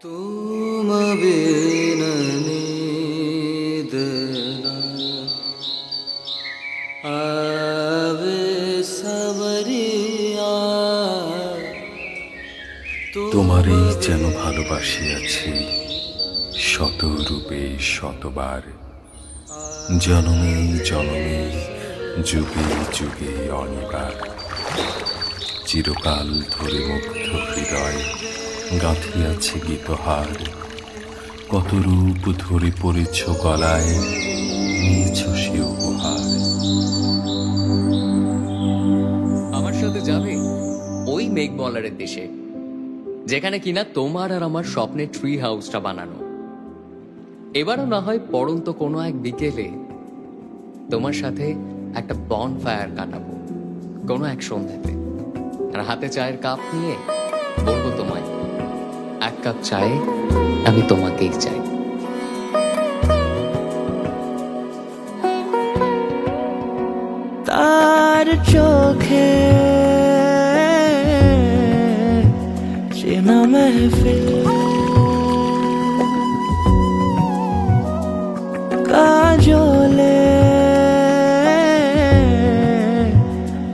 तुम बिन नींद न आवे सावरिया। তোমারই যেন ভালোবাসিয়াছি শত রূপে শতবার, জনমে জনমে যুগে যুগে অনিবার। চিরকাল ধরে মুগ্ধ হৃদয় গাঁথিয়াছে গীতহার, কত রূপ ধরে পড়েছ গলায়, নিয়েছ সে উপহার। আমার সাথে যাবে ওই মেঘমলারের দেশে, যেখানে কিনা তোমার আর আমার স্বপ্নের ট্রি হাউসটা বানানো। এবারও না হয় পড়ন্ত কোনো এক বিকেলে তোমার সাথে একটা বনফায়ার কাটাবো কোনো এক সন্ধ্যাতে, আর হাতে চায়ের কাপ নিয়ে বলবো তোমায়, এক কাপ চায়ে আমি তোমাকেই চাই। তার চোখে চেনা মেহফিল, কাজলে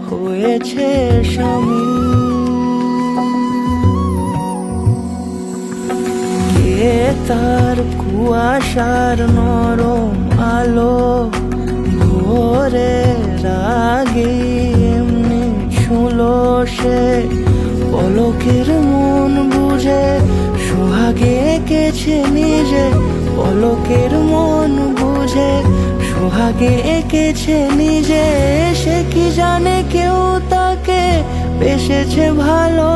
হয়েছে শামিল। কে তার কুয়াশার নরম আলো ভোরে রাগে এমনি ছুলো সে, পলকের মন বুঝে সোহাগে এঁকেছে নিজে, পলকের মন বুঝে সোহাগে এঁকেছে নিজে। সে কি জানে কেউ তাকে বেসেছে ভালো,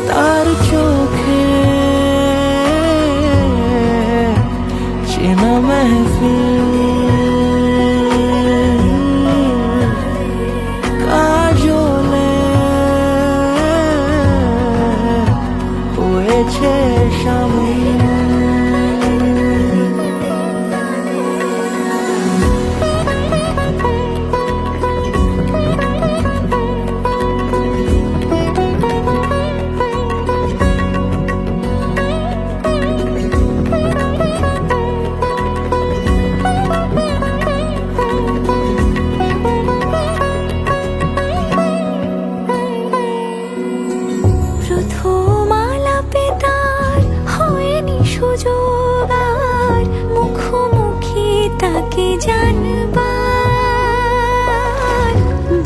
তার চোখে চেনা মেহফিল, কাজলে হয়েছে শামিল। প্রথম আলাপে তার হয়নি সুযোগ আর মুখোমুখি তাকে জানবার,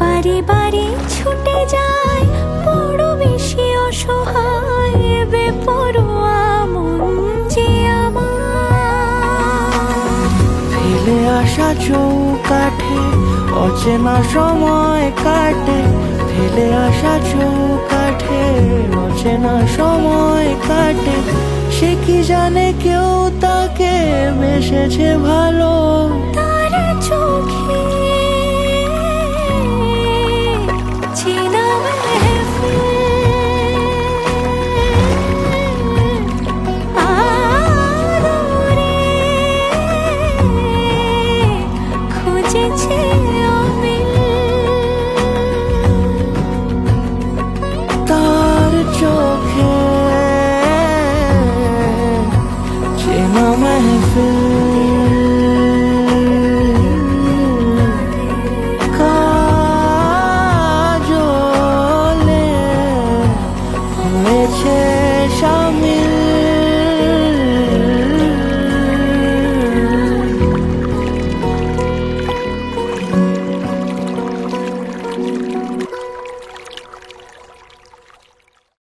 বারে বারে ছুটে যায় বড় বেশি অসহায় বেপরোয়া মন যে আমার। ফেলে আসা চৌকাঠে অচেনা সময় কাটে, ফেলে আসা চৌকাঠে অচেনা সময় কাটে। সে কি জানে কেউ তাকে বেসেছে ভালো, তার চোখে চেনা মেহফিল।